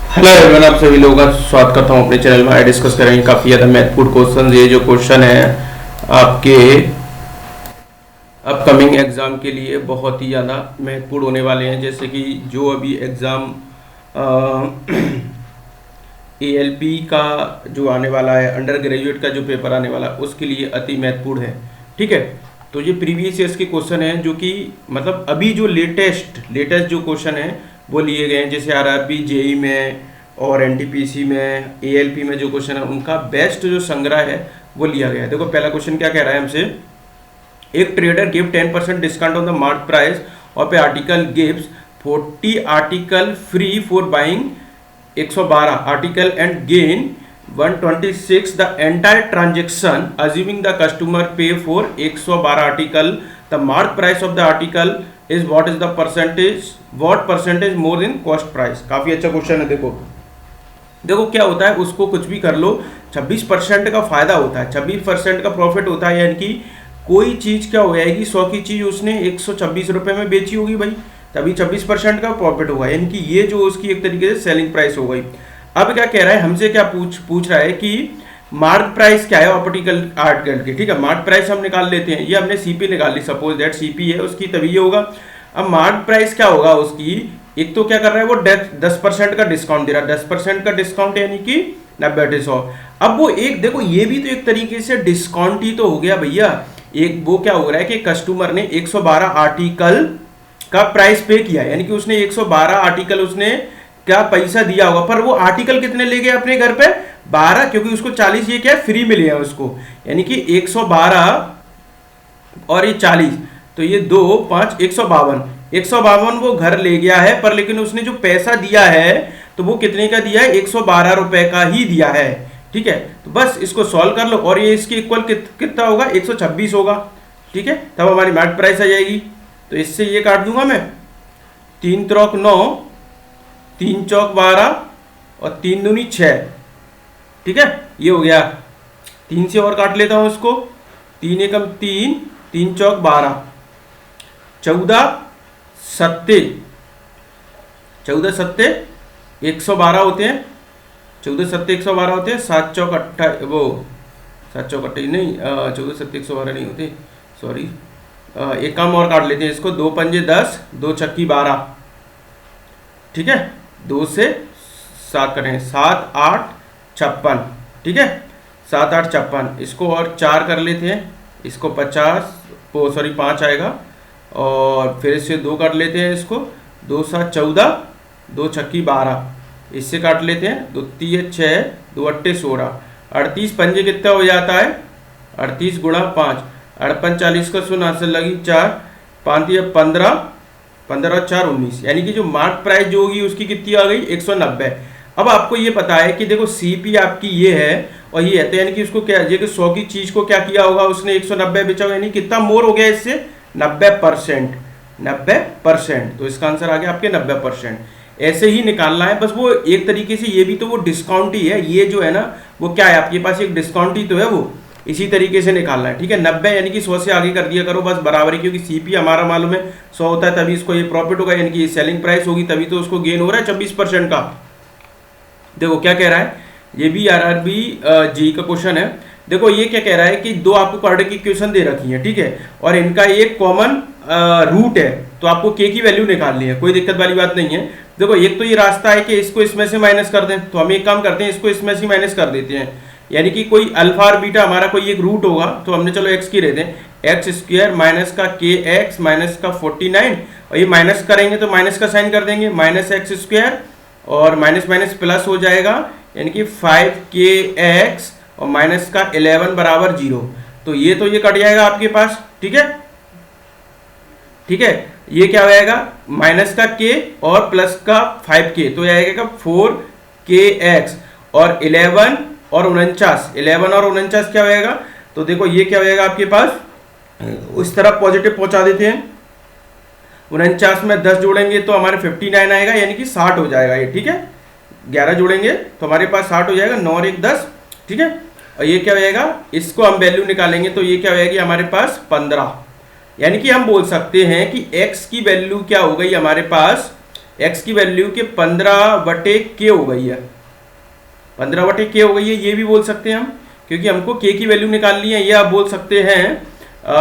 Hello everyone, आप सभी लोगों का स्वागत करता हूं अपने चैनल में। डिस्कस करेंगे काफ़ी ज़्यादा महत्वपूर्ण क्वेश्चन। ये जो क्वेश्चन है आपके अपकमिंग एग्ज़ाम के लिए बहुत ही ज़्यादा महत्वपूर्ण होने वाले हैं। जैसे कि जो अभी एग्ज़ाम एएलपी का जो आने वाला है, अंडर ग्रेजुएट का जो पेपर आने वाला है, उसके लिए अति महत्वपूर्ण है। ठीक है, तो ये प्रीवियस ईयर्स के क्वेश्चन हैं जो कि मतलब अभी जो लेटेस्ट जो क्वेश्चन है वो लिए गए हैं। जैसे आरआरबी, जेई में और एनटीपीसी में, एएलपी में जो क्वेश्चन है उनका बेस्ट जो संग्रह है वो लिया गया है। देखो पहला क्वेश्चन क्या कह रहा है हमसे, एक trader give 10% discount on the mark price of a article, gives 40 article free for buying 112 article and gain 126 the entire transaction assuming the customer pay for 112 article, the mark price of the article is what is the percentage, what percentage more in cost price. काफी अच्छा question है। देखो क्या होता है, उसको कुछ भी कर लो, 26% का फायदा होता है, 26% का प्रॉफिट होता है। यानी कि कोई चीज क्या हो जाएगी, 100 की चीज उसने 126 रुपए में बेची होगी भाई, तभी 26% का प्रॉफिट होगा। यानी कि ये जो उसकी एक तरीके से सेलिंग प्राइस हो गई। अब क्या कह रहा है हमसे, क्या पूछ रहा है कि मार्क प्राइस क्या है ऑप्टिकल आर्टिकल की। ठीक है, मार्क प्राइस हम निकाल लेते हैं, ये हमने सीपी निकाल ली, सपोज दैट सीपी है उसकी, तभी ये होगा। अब मार्क प्राइस क्या होगा उसकी, एक तो क्या कर रहा है वो 10% का डिस्काउंट दे रहा है, 10% का डिस्काउंट यानी कि 90-100। अब वो एक देखो, ये भी तो एक तरीके से डिस्काउंट ही तो हो गया भैया। एक वो क्या हो रहा है कि कस्टमर ने 112 आर्टिकल का प्राइस पे किया, यानी कि उसने 112 आर्टिकल उसने क्या पैसा दिया होगा, पर वो आर्टिकल कितने ले गए अपने घर पे, 12, क्योंकि उसको 40 ये क्या फ्री मिले हैं उसको। यानी कि 112 और ये 40, तो ये 2 5 152 वो घर ले गया है, पर लेकिन उसने जो पैसा दिया है तो वो कितने का दिया है, 112 रुपए का ही दिया है। ठीक है, तो बस इसको सॉल्व कर लो और ये इसके इक्वल कितना होगा, 126 होगा। ठीक है, तब हमारी मार्क प्राइस आ जाएगी। तो इससे ये काट दूंगा मैं, 3 3 9, 3 4 12 और 3 दूनी 6। ठीक है, ये हो गया। 3 से और काट लेता हूं इसको, 3 एकम 3, 3 4 12, 14 7, 14 7 112 होते हैं, 14 7 112 होते हैं, 7 चौक 28, वो 7 चौक 28 नहीं, 14 7 112 नहीं होते, सॉरी। एक काम और काट लेते हैं इसको, 2 पंजे 10, 2 छक्की 12। ठीक है, 2 से 7 कटेंगे, 7 8 56। ठीक है, 7 8 56, इसको और 4 कर लेते हैं, इसको 50, सॉरी 5 आएगा, और फिर इससे 2 काट लेते हैं इसको, 2 7 14, 2 छक्की 12, इससे काट लेते हैं, 2 3 6, 2 8 16, 38 पंजे कितना हो जाता है, 38 गुणा 5, 58 40 का 0 से लगी 4, 5 15, 15 4 19। यानी कि जो मार्क प्राइस जो होगी उसकी कितनी आ गई, 190। अब आपको ये पता है कि देखो सीपी आपकी ये है और ये है, तो यानी कि उसको क्या, ये कि 100 की चीज को क्या किया होगा उसने, 190 बेचा होगा, यानी कितना मोर हो गया इससे, 90%। 90%, तो इसका आंसर आ गया आपके 90%। ऐसे ही निकालना है बस। वो एक तरीके से ये भी तो वो डिस्काउंट ही है, ये जो है ना वो क्या है आपके पास, एक डिस्काउंट ही तो है, वो इसी तरीके से निकालना है। ठीक है, 90 यानी कि 100 से आगे कर दिया करो बस बराबरी, क्योंकि सीपी हमारा मालूम है 100 होता है, तभी इसको ये प्रॉफिट होगा, यानी कि ये सेलिंग प्राइस होगी, तभी तो उसको गेन हो रहा है 26% का। देखो क्या कह रहा है, ये भी आरआरबी जी का क्वेश्चन है। देखो ये क्या कह रहा है कि दो आपको क्वाड्रेटिक इक्वेशन दे रखी है, ठीक है, और इनका एक कॉमन रूट है, तो आपको के की वैल्यू निकालनी है, कोई दिक्कत वाली बात नहीं है। देखो एक तो ये रास्ता है कि इसको इसमें से माइनस कर दें, तो हम एक काम करते हैं, इसको इसमें से माइनस कर देते हैं, यानी कि कोई अल्फा और बीटा हमारा कोई एक रूट होगा, तो हमने चलो एक्स की रहते हैं, एक्स स्क्वायर माइनस का के एक्स माइनस का 49, और ये माइनस करेंगे तो माइनस का साइन कर देंगे, माइनस एक्स स्क्वायर और माइनस माइनस प्लस हो जाएगा, यानी कि 5kx और माइनस का 11 बराबर 0। तो ये कट जाएगा आपके पास। ठीक है, ठीक है, ये क्या हो जाएगा, माइनस का k और प्लस का 5k, तो आएगा 4kx और 11 और 49, 11 और 49 क्या हो जाएगा, तो देखो ये क्या हो जाएगा आपके पास, उस तरफ पॉजिटिव पहुंचा देते हैं, 49 में 10 जोड़ेंगे तो हमारे 59 आएगा, यानी कि 60 हो जाएगा ये। ठीक है, 11 जोड़ेंगे तो हमारे पास 60 हो जाएगा, 9 और 1 10। ठीक है, और ये क्या हो जाएगा, इसको हम वैल्यू निकालेंगे तो ये क्या हो जाएगी हमारे पास 15, यानी कि हम बोल सकते हैं कि x की वैल्यू क्या हो गई हमारे पास x की वैल्यू के 15/k हो गई है, 15/k हो गई है, ये भी बोल सकते हैं हम, क्योंकि हमको k की वैल्यू निकालनी है। ये आप बोल सकते हैं,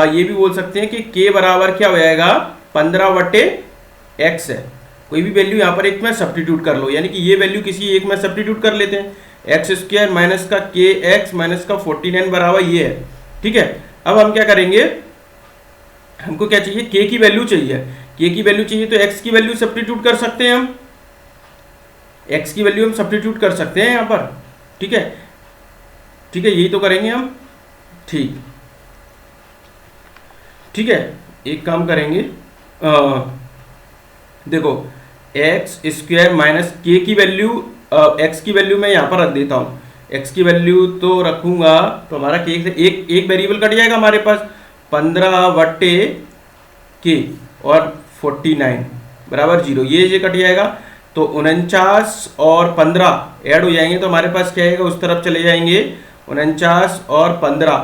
ये भी बोल सकते हैं कि k बराबर क्या हो जाएगा, 15/x है। कोई भी वैल्यू यहाँ पर एक में सब्स्टिट्यूट कर लो, यानी कि ये वैल्यू किसी एक में सब्स्टिट्यूट कर लेते हैं। x² माइनस का kx माइनस का 49 बराबर ये है, ठीक है। अब हम क्या करेंगे, हमको क्या चाहिए, k की वैल्यू चाहिए, k की वैल्यू चाहिए तो x की वैल्यू सब्स्टिट्यूट कर सकते हैं हम, x की वैल्यू हम सब्स्टिट्यूट कर सकते हैं यहाँ पर, ठीक है, ठीक है, यही तो करेंगे हम, ठीक, ठीक है। एक काम करेंगे, देखो x² माइनस k की वैल्यू, x की वैल्यू मैं यहाँ पर रख देता हूँ, x की वैल्यू तो रखूंगा तो हमारा k से एक वेरिएबल कट जाएगा हमारे पास, 15/k और 49 बराबर 0, ये कट जाएगा तो 49 और 15 ऐड हो जाएंगे तो हमारे पास क्या आएगा, उस तरफ चले जाएंगे, 49 और 15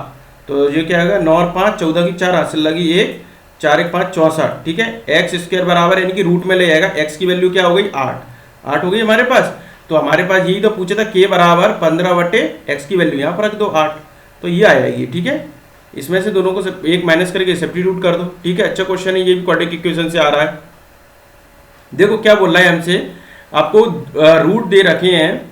तो ये क्या आएगा, 9 और 5 14 की 4 हासिल लगी 1, 4 1 5 64, ठीक है। x² बराबर यानी कि रूट में ले जाएगा, x की वैल्यू क्या हो गई, 8 हो गई हमारे पास। तो हमारे पास यही तो पूछा था, k बराबर 15/x की वैल्यू यहाँ पर रख दो 8, तो ये आ जाएगी, ठीक है। इसमें से दोनों को एक माइनस करके सब्स्टिट्यूट कर दो, ठीक है। अच्छा क्वेश्चन है, ये भी क्वाड्रेटिक इक्वेशन से आ रहा है। देखो क्या बोल रहा है हमसे, आपको रूट दे रखे हैं,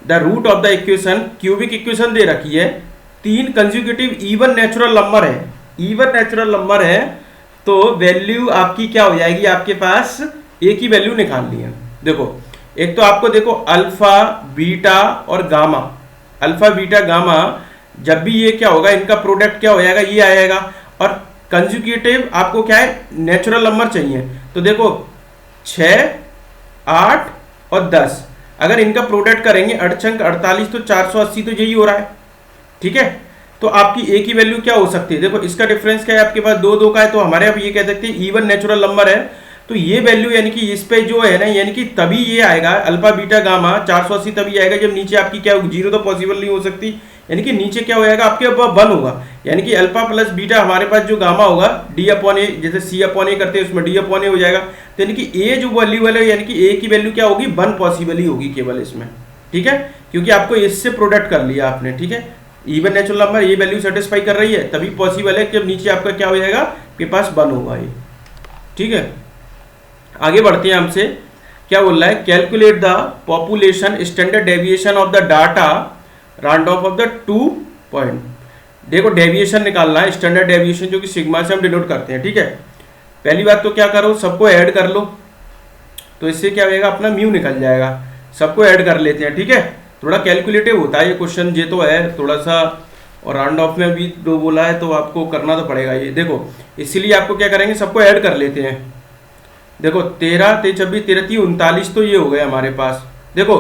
the root of the equation, cubic equation दे रखी है, 3 कंसेक्यूटिव इवन नेचुरल नंबर है, इवन नेचुरल नंबर है, तो वैल्यू आपकी क्या हो जाएगी, आपके पास ए की वैल्यू निकालनी है। देखो एक तो आपको देखो अल्फा बीटा और गामा, अल्फा बीटा गामा, जब भी ये क्या होगा, इनका प्रोडक्ट क्या हो जाएगा, ये आएगा। और कंसेक्यूटिव आपको क्या है, नेचुरल नंबर चाहिए, तो देखो 6 8 और 10, अगर इनका प्रोडक्ट करेंगे 8 अंक 48 तो 480, तो यही हो रहा है, ठीक है। तो आपकी ए की वैल्यू क्या हो सकती है, देखो इसका डिफरेंस क्या है, आपके पास 2 2 का है, तो हमारे आप ये कह सकते हैं इवन नेचुरल नंबर है, तो ये वैल्यू यानी कि इस पे जो है ना, यानी कि तभी ये आएगा अल्फा बीटा गामा 480 तभी आएगा जब नीचे आपकी क्या होगी, 0 तो पॉसिबल नहीं हो सकती, यानी कि नीचे क्या हो जाएगा, आपके ऊपर 1 होगा, यानी कि अल्फा प्लस बीटा हमारे पास जो गामा होगा d/a, जैसे c/a करते हैं उसमें d/a हो जाएगा, तो यानी कि ए जो वैल्यू वाले, यानी कि ए की वैल्यू क्या होगी, 1 पॉसिबल ही होगी केवल इसमें, ठीक है, क्योंकि आपको इससे प्रोडक्ट कर लिया आपने, ठीक है। इवन नेचुरल नंबर ये वैल्यू सेटिस्फाई कर रही है, तभी पॉसिबल है जब नीचे आपका क्या हो जाएगा, आपके पास 1 होगा ये, ठीक है। आगे बढ़ते हैं, हमसे क्या बोल रहा है, calculate the population standard deviation of the data round of the 2 point. देखो डेविएशन निकालना है, स्टैंडर्ड डेविएशन जो कि सिग्मा से हम डिनोट करते हैं, ठीक है। पहली बात तो क्या करो, सबको ऐड कर लो, तो इससे क्या होगा, अपना म्यू निकल जाएगा, सबको ऐड कर लेते हैं, ठीक है। थोड़ा कैलकुलेटिव होता है ये क्वेश्चन, ये तो है थोड़ा सा, और राउंड ऑफ में भी दो बोला है तो आपको करना तो पड़ेगा ये। देखो इसीलिए आपको क्या करेंगे, सबको ऐड कर लेते हैं। देखो 13 23 26 13 30 39, तो ये हो गए हमारे पास। देखो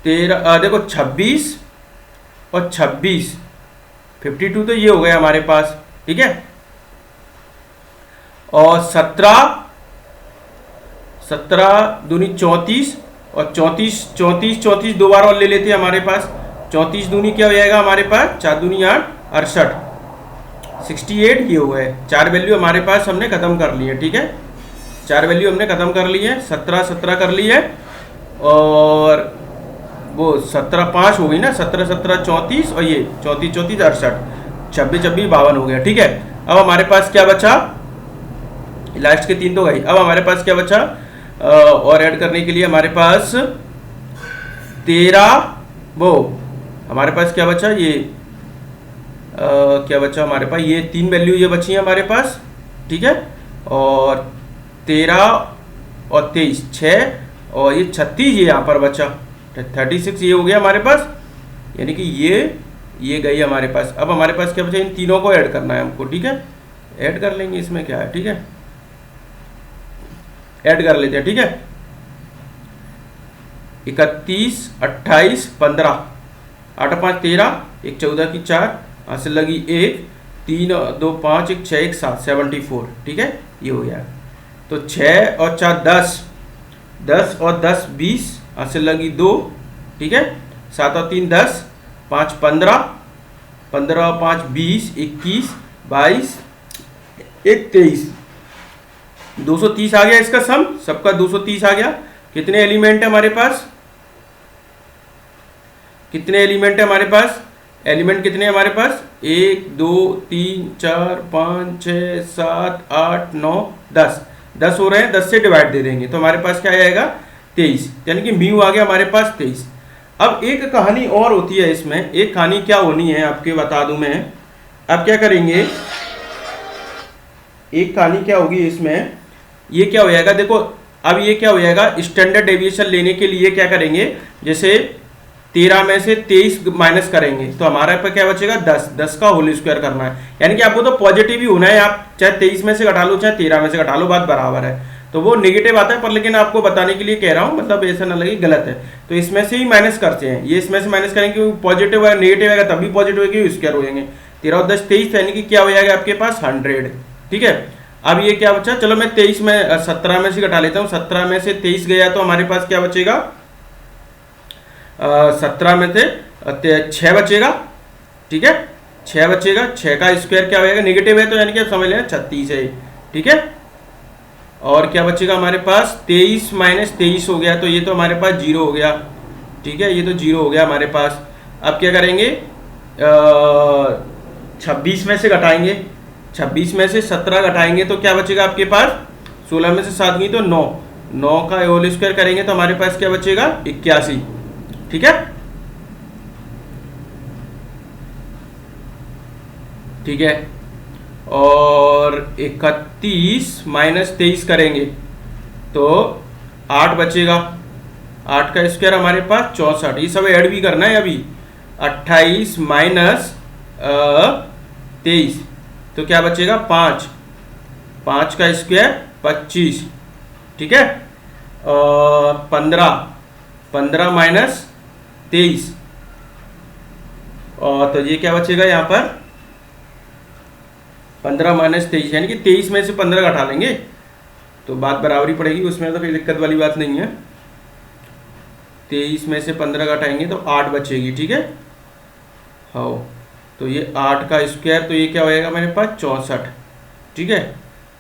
13 देखो 26 और 26 52, तो ये हो गए हमारे पास, ठीक है। और 17 दूनी 34 और 34 दो बार और ले लेते हैं हमारे पास, 34 दूनी क्या हो जाएगा हमारे पास, 4 दूनी 8 68 68, ये हो गए। 4 वैल्यू हमारे पास हमने खत्म कर ली है, ठीक है, 4 वैल्यू हमने खत्म कर ली है, 17 कर ली है, और वो 17 5 हो गई ना, 17 34 और ये 34 68 26 52 हो गया, ठीक है। अब हमारे पास क्या बचा, लास्ट के 3 तो गई, अब हमारे पास क्या बचा, और ऐड करने के लिए हमारे पास 13, वो हमारे पास क्या बचा, ये क्या बचा हमारे पास, ये 3 वैल्यू ये बची है हमारे पास, ठीक है। और 13 और 23 6, और ये 36 ये यहाँ पर बचा, 36 ये हो गया हमारे पास, यानी कि ये गई हमारे पास। अब हमारे पास क्या बचा, इन तीनों को ऐड करना है हमको, ठीक है, ऐड कर लेंगे, इसमें क्या है, ठीक है, ऐड कर लेते हैं, ठीक है। 31 28 15 8 5 13 1 14 की 4 हासिल लगी 1 3 2 5 1 6 1 7 74, ठीक है, ये हो गया। तो 6 और 4 10 10 और 10 20 हासिल लगी 2, ठीक है। 7 और 3 10 5 15 15 और 5 20 21 22 1 23, 230 आ गया इसका सम, सबका 230 आ गया। कितने एलिमेंट है हमारे पास, कितने एलिमेंट है हमारे पास, एलिमेंट कितने हैं हमारे पास, 1 2 3 4 5 6 7 8 9 10, 10 हो रहे हैं, 10 से डिवाइड दे देंगे तो हमारे पास क्या आएगा 23, यानी कि म्यू आ गया हमारे पास 23। अब एक कहानी और होती है इसमें, एक कहानी क्या होनी है आपके बता दूं मैं। अब क्या करेंगे, एक कहानी क्या होगी इसमें, ये क्या हो जाएगा देखो, अब ये क्या हो जाएगा, स्टैंडर्ड डेविएशन लेने के लिए क्या करेंगे, जैसे 13 में से 23 माइनस करेंगे तो हमारे पे क्या बचेगा 10, 10 का होल स्क्वायर करना है, यानी कि आपको तो पॉजिटिव ही होना है, आप चाहे 23 में से घटा लो चाहे 13 में से घटा लो, बात बराबर है। तो वो नेगेटिव आता है पर लेकिन आपको बताने के लिए कह रहा हूँ, मतलब ऐसा ना लगे गलत है, तो इसमें से ही माइनस करते हैं, ये इसमें से माइनस करेंगे, पॉजिटिव है नेगेटिव आएगा तब भी पॉजिटिव है, स्क्वायर हो जाएंगे, 13 और 10 23, यानी कि क्या हो जाएगा आपके पास 100। ठीक है, अब ये क्या बचा, चलो मैं 23 में 17 में से घटा लेता हूँ, 17 में से 23 गया तो हमारे पास क्या बचेगा, 17 में से 6 बचेगा। ठीक है, 6 बचेगा, 6 का स्क्वायर क्या हो जाएगा, नेगेटिव है तो यानी कि आप समझ लेना 36 है। ठीक है, और क्या बचेगा हमारे पास, 23 माइनस 23 हो गया तो ये तो हमारे पास 0 हो गया। ठीक है, ये तो 0 हो गया हमारे पास। अब क्या करेंगे, 26 में से घटाएंगे, 26 में से 17 घटाएंगे तो क्या बचेगा आपके पास, 16 में से 7 गई तो 9, 9 का होल स्क्वायर करेंगे तो हमारे पास क्या बचेगा 81। ठीक है, ठीक है, और 31 माइनस 23 करेंगे तो 8 बचेगा, 8 का स्क्वायर हमारे पास 64, ये सब ऐड भी करना है अभी। 28 माइनस 23 तो क्या बचेगा 5, 5 का स्क्वायर 25। ठीक है, 15 माइनस 23 और तो ये क्या बचेगा यहाँ पर 15 माइनस 23, यानी कि 23 में से 15 घटा लेंगे तो बात बराबरी पड़ेगी, उसमें तो कोई दिक्कत वाली बात नहीं है। 23 में से 15 घटाएंगे तो 8 बचेगी। ठीक है, हाँ, तो ये 8 का स्क्वायर तो ये क्या हो जाएगा मेरे पास 64। ठीक है,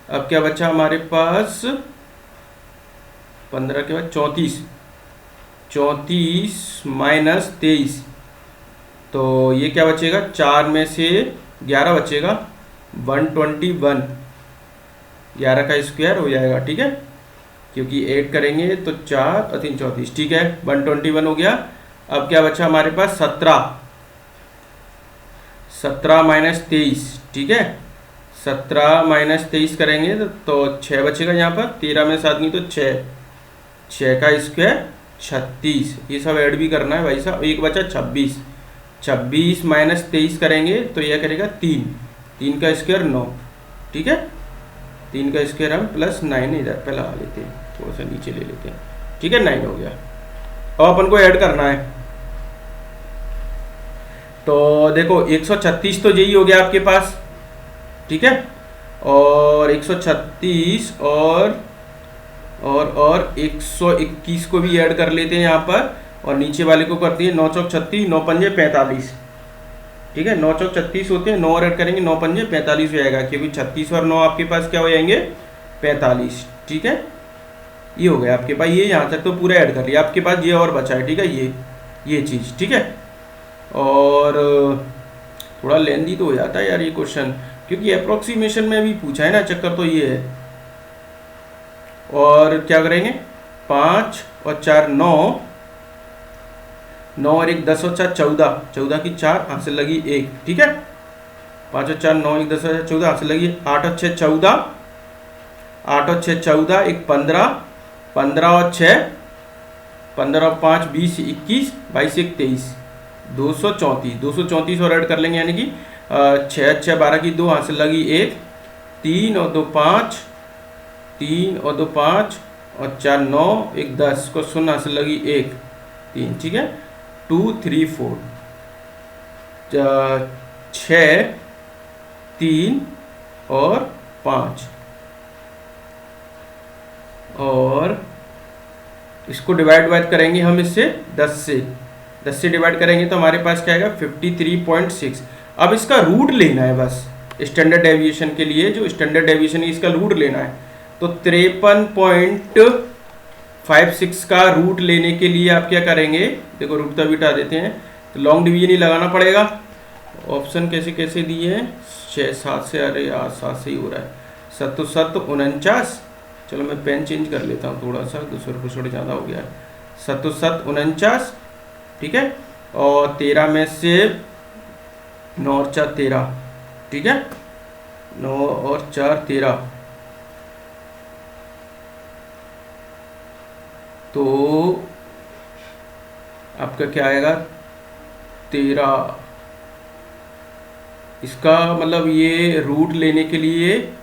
अब क्या बचा हमारे पास 15 के बाद 34, 34 माइनस 23 तो ये क्या बचेगा, 4 में से 11 बचेगा, 121, 11 का स्क्वायर हो जाएगा। ठीक है, क्योंकि ऐड करेंगे तो 4 और 3 34। ठीक है, 121 हो गया। अब क्या बचा हमारे पास 17, 17 माइनस 23। ठीक है, 17 माइनस 23 करेंगे तो 6 बचेगा यहाँ पर, 13 में 7 नहीं तो 6, 6 का स्क्वायर 36, ये सब ऐड भी करना है भाई साहब। एक बचा 26, 26 माइनस 23 करेंगे तो यह करेगा 3, 3 का स्क्वायर 9। ठीक है, 3 का स्क्वायर हम प्लस 9 इधर पे लगा लेते हैं, थोड़ा सा नीचे ले लेते हैं। ठीक है, 9 हो गया। अब अपन को ऐड करना है तो देखो 136 तो यही हो गया आपके पास। ठीक है, और 136 और 121 को भी ऐड कर लेते हैं यहाँ पर, और नीचे वाले को करते हैं 9 चौक 36, 9 पंजे 45। ठीक है, 9 चौक 36 होते हैं, 9 और ऐड करेंगे 9 पंजे 45 हो जाएगा, क्योंकि 36 और 9 आपके पास क्या हो जाएंगे 45। ठीक है, ये हो गया आपके पास, ये यहाँ तक तो पूरा ऐड कर लिया, आपके पास ये और बचा है। ठीक है, ये चीज़। ठीक है, और थोड़ा लेंदी तो हो जाता है यार ये क्वेश्चन, क्योंकि अप्रोक्सीमेशन में भी पूछा है ना, चक्कर तो ये है। और क्या करेंगे, 5 और 4 9, 9 और 1 10 और 4 14, 14 की 4 हाथ से लगी 1। ठीक है, 5 और 4 9, 1 10 और 14 हाथ से लगी 8 और 6 14, 8 और 6 14, 1 15, 15 और 6 15 और 5 20, 21 22 1 23, 234, 234 और ऐड कर लेंगे, यानी कि 6 6 12 की 2 हाथ से लगी 1, 3 और 2 5, 3 और 2 5 और 4 9, 1 10 को 0 हाथ से लगी 1 3। ठीक है, 2 3 4, 6 3 और 5, और इसको डिवाइड करेंगे हम इससे 10 से डिवाइड करेंगे तो हमारे पास क्या आएगा 53.6। अब इसका रूट लेना है बस, स्टैंडर्ड डेविएशन के लिए जो स्टैंडर्ड डेविएशन है इसका रूट लेना है। तो 53.56 का रूट लेने के लिए आप क्या करेंगे, देखो रूट तभी हटा देते हैं, तो लॉन्ग डिवीजन ही लगाना पड़ेगा। ऑप्शन कैसे कैसे दिए हैं, 6 7 से, अरे यार 7 से ही हो रहा है, 7 7 49, चलो मैं पेन चेंज कर लेता हूँ थोड़ा सा, दूसरे कुछ थोड़ा ज़्यादा हो गया है, 7 7 49, ठीक है, और 13 में से 9 और 4 13, ठीक है, 9 और 4 13, तो आपका क्या आएगा 13। इसका मतलब ये रूट लेने के लिए,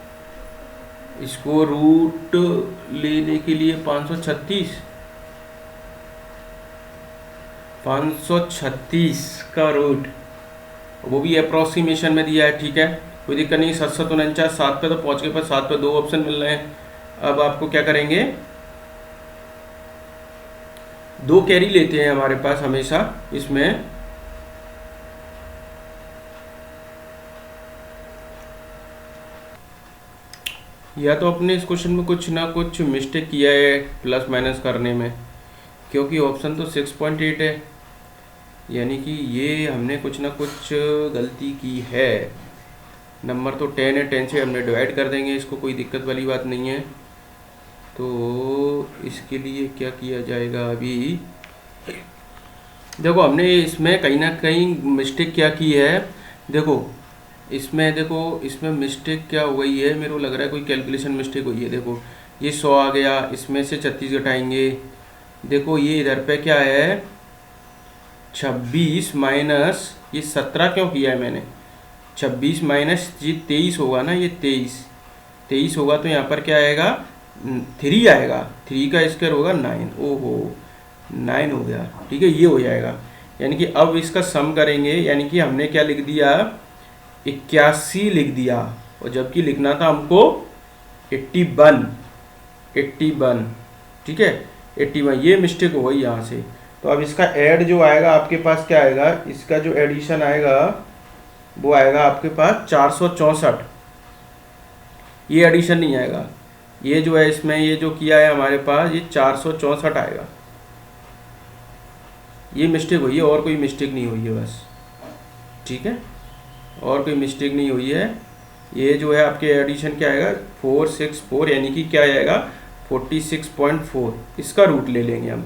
इसको रूट लेने के लिए 536 का रूट, वो भी अप्रोक्सीमेशन में दिया है, ठीक है, कोई दिक्कत नहीं। 7 7 49, 7 पे तो पहुंच गए, पर 7 पे 2 ऑप्शन मिल रहे हैं। अब आपको क्या करेंगे, 2 कैरी लेते हैं हमारे पास हमेशा इसमें, या तो अपने इस क्वेश्चन में कुछ ना कुछ मिस्टेक किया है प्लस माइनस करने में, क्योंकि ऑप्शन तो 6.8 है, यानी कि ये हमने कुछ ना कुछ गलती की है। नंबर तो 10 है, 10 से हमने डिवाइड कर देंगे इसको, कोई दिक्कत वाली बात नहीं है। तो इसके लिए क्या किया जाएगा, अभी देखो हमने इसमें कहीं ना कहीं मिस्टेक क्या की है, देखो इसमें मिस्टेक क्या हो गई है, मेरे को लग रहा है कोई कैलकुलेशन मिस्टेक हुई है। देखो ये 100 आ गया, इसमें से 36 घटाएंगे, देखो ये इधर पे क्या है 26 माइनस ये 17 क्यों किया है मैंने, 26 माइनस ये 23 होगा ना, ये 23 होगा, तो यहाँ पर क्या आएगा 3 आएगा, 3 का स्क्वायर होगा 9, ओहो 9 हो गया, ठीक है, ये हो जाएगा। यानी कि अब इसका सम करेंगे, यानी कि हमने क्या लिख दिया 81 लिख दिया, और जबकि लिखना था हमको 81, ठीक है 81, ये मिस्टेक हो गई यहाँ से। तो अब इसका ऐड जो आएगा आपके पास क्या आएगा, इसका जो एडिशन आएगा वो आएगा आपके पास 464, ये एडिशन नहीं आएगा, ये जो है इसमें ये जो किया है हमारे पास ये 464 आएगा, ये मिस्टेक हुई है, और कोई मिस्टेक नहीं हुई है बस, ठीक है, और कोई मिस्टेक नहीं हुई है। ये जो है आपके एडिशन क्या आएगा 464, यानी कि क्या आएगा 46.4, इसका रूट ले लेंगे हम,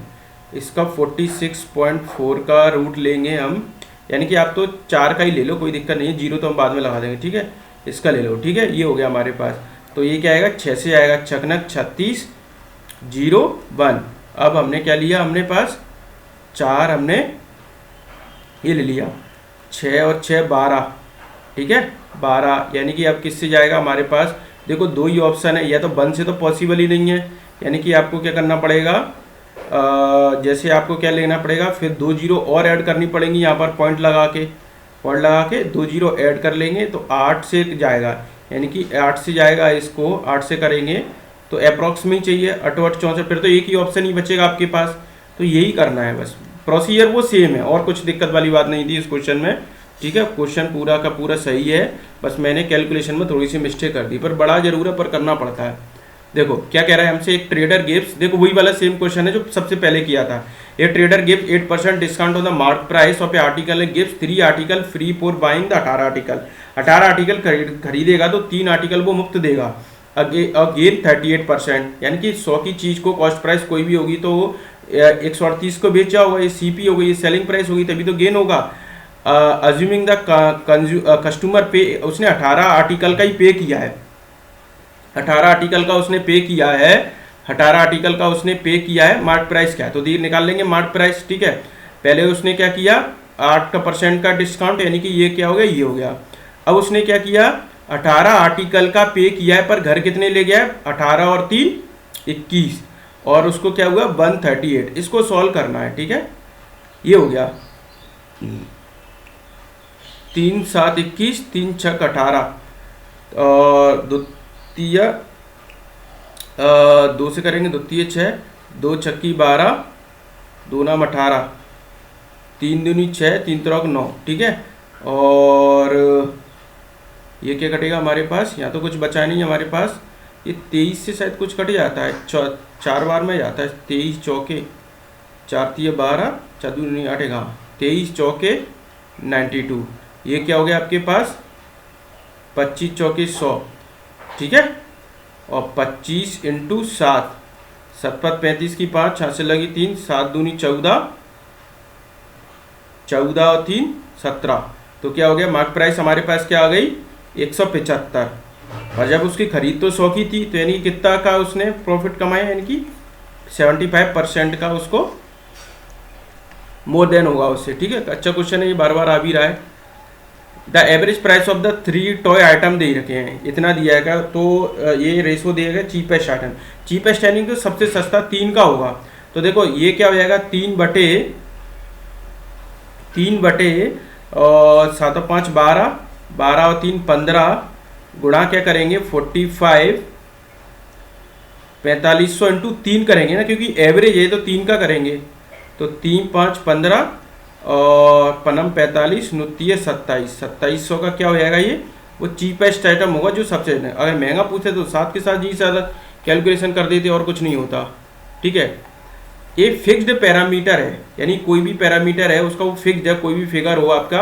इसका 46.4 का रूट लेंगे हम, यानी कि आप तो 4 का ही ले लो, कोई दिक्कत नहीं है, 0 तो हम बाद में लगा देंगे, ठीक है, इसका ले लो, ठीक है, ये हो गया हमारे पास। तो ये क्या आएगा 6 से आएगा, छकनक 36 0 1। अब हमने क्या लिया, हमने पास 4 हमने ये ले लिया, 6 और 6 12, ठीक है 12, यानी कि अब किससे जाएगा हमारे पास, देखो 2 ही ऑप्शन है, या तो 1 से तो पॉसिबल ही नहीं है, यानी कि आपको क्या करना पड़ेगा, जैसे आपको क्या लेना पड़ेगा, फिर 2 जीरो और ऐड करनी पड़ेंगी, यहाँ पर पॉइंट लगा के 2 जीरो ऐड कर लेंगे, तो 8 से जाएगा, यानी कि 8 से जाएगा, इसको 8 से करेंगे तो अप्रॉक्स में ही चाहिए 8 8 64, फिर तो एक ही ऑप्शन ही बचेगा आपके पास, तो यही करना है बस, प्रोसीजर वो सेम है, और कुछ दिक्कत वाली बात नहीं थी इस क्वेश्चन में, ठीक है, क्वेश्चन पूरा का पूरा सही है, बस मैंने कैलकुलेशन में थोड़ी सी मिस्टेक कर दी, पर बड़ा जरूर है, पर करना पड़ता है। देखो क्या कह रहा है हमसे, एक ट्रेडर गिव्स, देखो वही वाला सेम क्वेश्चन है जो सबसे पहले किया था, ए trader gives 8% discount on the mark price of a article and gives 3 article free for buying the 18 article, 18 article खरीदेगा तो 3 आर्टिकल वो मुफ्त देगा, अगेन 38%, यानी कि 100 की चीज़ को कॉस्ट प्राइस कोई भी होगी तो 138 को बेचा होगा, ये सीपी हो गई, सेलिंग प्राइस होगी, तभी तो गेन होगा। अज्यूमिंग द कस्टमर पे, उसने 18 आर्टिकल का ही पे किया है, 18 आर्टिकल का उसने पे किया है, 18 आर्टिकल का उसने पे किया है, मार्क प्राइस क्या है, तो दी निकाल लेंगे मार्क प्राइस, ठीक है, पहले उसने क्या किया 8% का डिस्काउंट, यानी कि ये क्या हो गया, ये हो गया। अब उसने क्या किया 18 आर्टिकल का पे किया है, पर घर कितने ले गया है, 18 और 3 21, और उसको क्या हुआ 138, इसको सॉल्व करना है, ठीक है, ये हो गया 3 7 21 3 6 18, और द्वितीय 2 से करेंगे, द्वितीय 6 2 छक्की 12 2 नाम 18 3 दूनी 6 3 3 9, ठीक है, और ये क्या कटेगा हमारे पास, यहाँ तो कुछ बचा नहीं हमारे पास, ये 23 से शायद कुछ कट जाता है, 4 बार में जाता है। 23 चौके 4 तिया 12, 4 दूनी 8, 23 चौके 92। ये क्या हो गया आपके पास 25 चौके 100, ठीक है। और 25 इंटू 7, 7 पर 35 की 5, 6 से लगी 3, 7 दूनी 14, 14 और 3 17। तो क्या हो गया मार्क प्राइस हमारे पास क्या आ गई 175। और जब उसकी खरीद तो 100 की थी, तो यानी कितना का उसने प्रॉफिट कमाया, यानी कि 75% का उसको मोर देन होगा उससे, ठीक है। अच्छा क्वेश्चन है, ये बार बार आ भी रहा है। The average price of the 3 toy item दे रखे हैं, इतना दिया है, तो ये रेशो दिया गया चीपेस्ट आइटम। चीपेस्ट यानी कि सबसे सस्ता 3 का होगा। तो देखो ये क्या हो जाएगा 3 बटे और 7 और 5 12, 12 और 3 15, गुणा क्या करेंगे 45, 4500 इंटू 3 करेंगे ना, क्योंकि एवरेज है तो 3 का करेंगे। तो 3 5 15 और पनम 45, 29 27, 2700 का क्या हो जाएगा, ये वो चीपेस्ट आइटम होगा जो सबसे। अगर महंगा पूछे तो 7 के साथ जी ज़्यादा कैलकुलेशन कर देते और कुछ नहीं होता, ठीक है। ये फिक्स्ड पैरामीटर है, यानी कोई भी पैरामीटर है उसका वो फिक्स्ड है, कोई भी फिगर हो आपका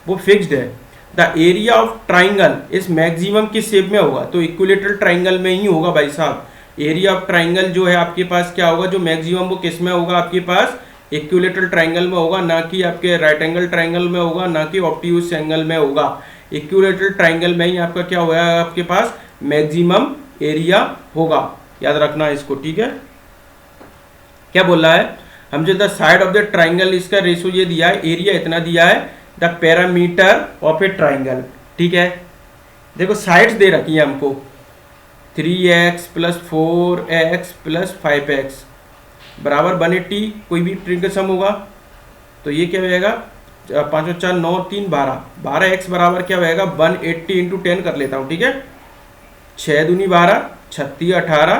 वो फिक्स्ड है। द एरिया ऑफ ट्राइंगल इस मैक्सिमम किस शेप में होगा, तो इक्विलेटरल ट्राइंगल में ही होगा भाई साहब। एरिया ऑफ ट्राइंगल जो है आपके पास क्या होगा, जो मैक्सिमम वो किस में होगा आपके पास इक्विलेटरल ट्राइंगल में होगा, ना कि आपके राइट एंगल ट्राइंगल में होगा, ना कि ऑब्ट्यूज एंगल में होगा। इक्विलेटरल ट्राइंगल में ही आपका क्या होगा आपके पास मैक्सिमम एरिया होगा, याद रखना इसको, ठीक है। क्या बोल रहा है हम जो the side of the triangle, इसका रेशो ये दिया है, एरिया इतना दिया है, the parameter of A triangle, ठीक है। देखो साइड्स दे रखी है हमको 3x + 4x + 5x बराबर 180, कोई भी ट्रिंगल सम होगा। तो ये क्या हो जाएगा 5 और 4 9 3 12, 12x बराबर क्या हो जाएगा 180 इंटू 10 कर लेता हूँ, ठीक है। 6 दूनी 12, 36 18,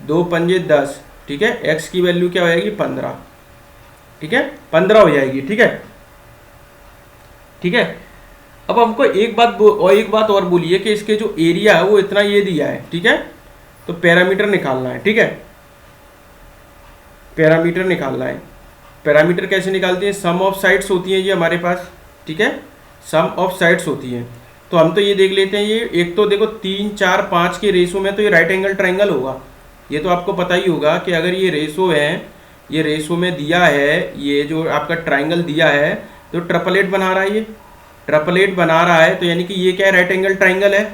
2 पंजे 10, ठीक है। x की वैल्यू क्या हो जाएगी 15, ठीक है, 15 हो जाएगी, ठीक है, ठीक है। अब हमको एक बात और बोलिए कि इसके जो एरिया है वो इतना ये दिया है, ठीक है। तो पैरामीटर निकालना है, ठीक है, पैरामीटर निकालना है। पैरामीटर कैसे निकालते हैं, सम ऑफ साइड्स होती हैं ये हमारे पास, ठीक है, सम ऑफ साइड्स होती हैं। तो हम तो ये देख लेते हैं, ये एक तो देखो 3 4 5 के रेशो में तो ये राइट एंगल ट्राइंगल होगा, ये तो आपको पता ही होगा कि अगर ये रेशो है, ये रेशो में दिया है, ये जो आपका ट्राइंगल दिया है तो ट्रिपलेट बना रहा है, ये ट्रिपलेट बना रहा है, तो यानी कि ये क्या है राइट एंगल ट्राइंगल है,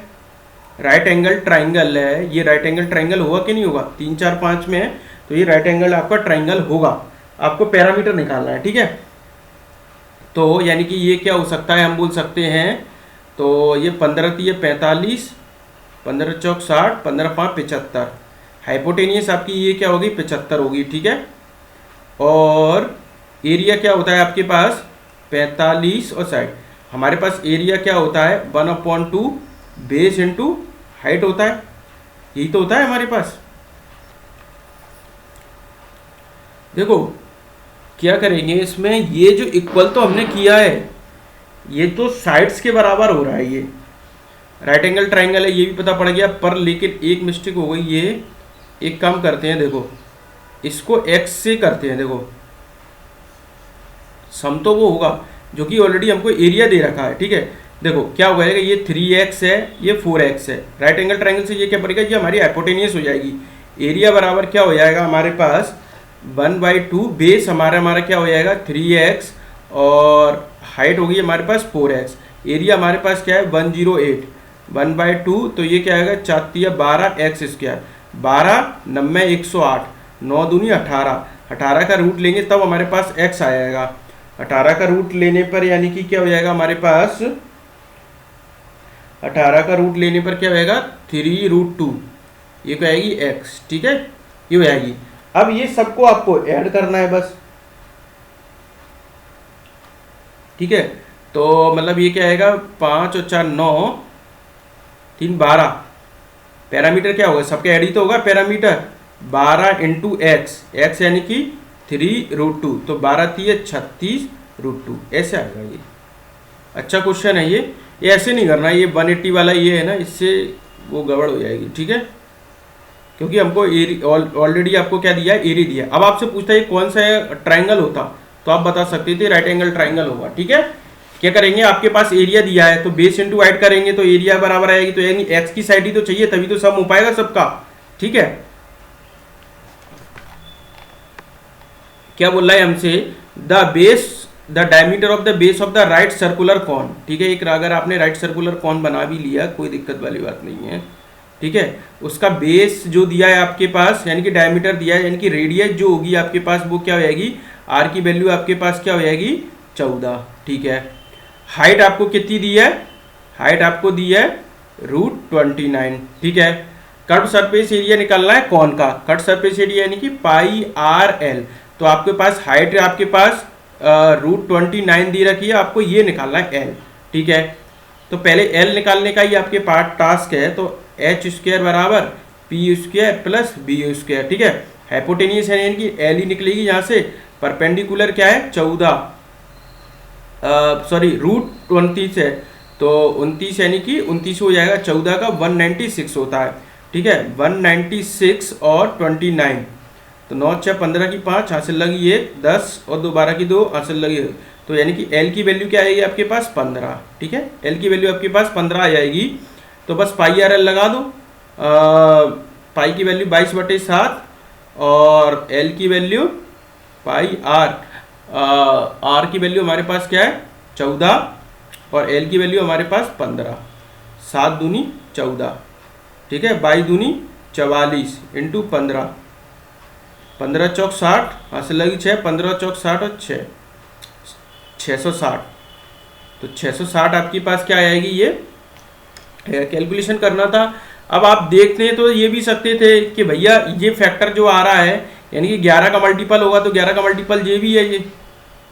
राइट एंगल ट्राइंगल है। ये राइट एंगल ट्राइंगल होगा कि नहीं होगा, 3 4 5 में है तो ये राइट एंगल आपका ट्राइंगल होगा। आपको पैरामीटर निकालना है, ठीक है। तो यानी कि ये क्या हो सकता है, हम बोल सकते हैं तो ये 15 3 45, 15 चौक 60, 15 5 75, हाइपोटेनियस आपकी ये क्या होगी 75 होगी, ठीक है। और एरिया क्या होता है आपके पास 45 और साइड, हमारे पास एरिया क्या होता है 1/2 बेस इंटू हाइट होता है, यही तो होता है हमारे पास। देखो क्या करेंगे इसमें, ये जो इक्वल तो हमने किया है, ये तो साइड्स के बराबर हो रहा है, ये राइट एंगल ट्राइंगल है, ये भी पता पड़ गया, पर लेकिन एक मिस्टेक हो गई। ये एक काम करते हैं, देखो इसको x से करते हैं, देखो सम तो वो होगा जो कि ऑलरेडी हमको एरिया दे रखा है, ठीक है। देखो क्या हो जाएगा, ये 3x है, ये 4x है, राइट एंगल ट्राइंगल से ये क्या पड़ेगा, ये हमारी हाइपोटेनियस हो जाएगी। एरिया बराबर क्या हो जाएगा हमारे पास 1/2, बेस हमारा क्या हो जाएगा 3x और हाइट होगी हमारे पास 4x। एरिया हमारे पास क्या है 108, 1/2 तो ये क्या आएगा 4 × 12 x², 12 9 108, 9 दूनी 18, 18 का रूट लेंगे तब हमारे पास x आ जाएगा। 18 का रूट लेने पर यानी कि क्या हो जाएगा हमारे पास, 18 का रूट लेने पर क्या हो जाएगा 3√2, ये क्या आएगी x, ठीक है, ये हो जाएगी। अब ये सबको आपको ऐड करना है बस, ठीक है। तो मतलब ये क्या आएगा 5 और 4 9, 3 12, पैरामीटर क्या होगा सबके ऐड ही तो होगा पैरामीटर, 12 इंटू x यानी कि 3√2, तो 12 3 36√2, ऐसे आएगा ये। अच्छा क्वेश्चन है ये ऐसे नहीं करना, ये 180 वाला ये है ना, इससे वो गड़बड़ हो जाएगी, ठीक है। क्योंकि हमको ऑलरेडी आपको क्या दिया है, एरिया दिया है। अब आपसे पूछता है कौन सा ट्राइंगल होता, तो आप बता सकते थे राइट एंगल ट्राइंगल होगा। ठीक है, क्या करेंगे, आपके पास एरिया दिया है तो बेस इंटू हाइट करेंगे तो एरिया बराबर आएगी, तो यानी एक्स की साइड ही तो चाहिए, तभी तो सम हो पाएगा सबका। ठीक है, क्या बोल रहा है हमसे, the diameter of the base of the right circular cone. ठीक है, एक अगर आपने राइट सर्कुलर कॉन बना भी लिया कोई दिक्कत वाली बात नहीं है। ठीक है, उसका बेस जो दिया है आपके पास, यानी कि डायमीटर दिया है, यानी कि रेडियस जो होगी आपके पास वो क्या हो जाएगी, आर की वैल्यू आपके पास क्या हो जाएगी, 14। ठीक है, हाइट आपको कितनी दी है, हाइट आपको दी है √29। ठीक है, कट सरफेस एरिया निकालना है कौन का, कट सरफेस एरिया यानी कि पाई आर एल। तो आपके पास हाइट आपके पास √29 दी रखी है, आपको ये निकालना है एल। ठीक है, तो पहले एल निकालने का ही आपके पास टास्क है, तो एच स्क्वायर बराबर P square plus B square. ठीक है, हाइपोटेनियस है यानी कि एल ही निकलेगी यहाँ से, परपेंडिकुलर क्या है 14 सॉरी √29 है, तो 29 यानी कि 29 हो जाएगा, 14 का 196 होता है। ठीक है, 196 और 29, तो 9 6 15 की 5 हासिल लगी 1, 10 और 2 12 की 2 हासिल लगी, तो यानी कि एल की वैल्यू क्या आएगी आपके पास 15। ठीक है, एल की वैल्यू आपके पास 15 आ जाएगी, तो बस पाई आर एल लगा दो, पाई की वैल्यू 22/7 और एल की वैल्यू पाई आर, आर की वैल्यू हमारे पास क्या है 14 और एल की वैल्यू हमारे पास 15, 7 दूनी 14। ठीक है, 22 दूनी 44 इंटू 15, 15 चौक 60 हासिल लगी 6, 15 चौक 60 और 6 660, तो 660 आपके पास क्या आएगी, ये कैलकुलेशन करना था। अब आप देखते हैं तो ये भी सकते थे कि भैया ये फैक्टर जो आ रहा है यानी कि 11 का मल्टीपल होगा, तो 11 का मल्टीपल ये भी है, ये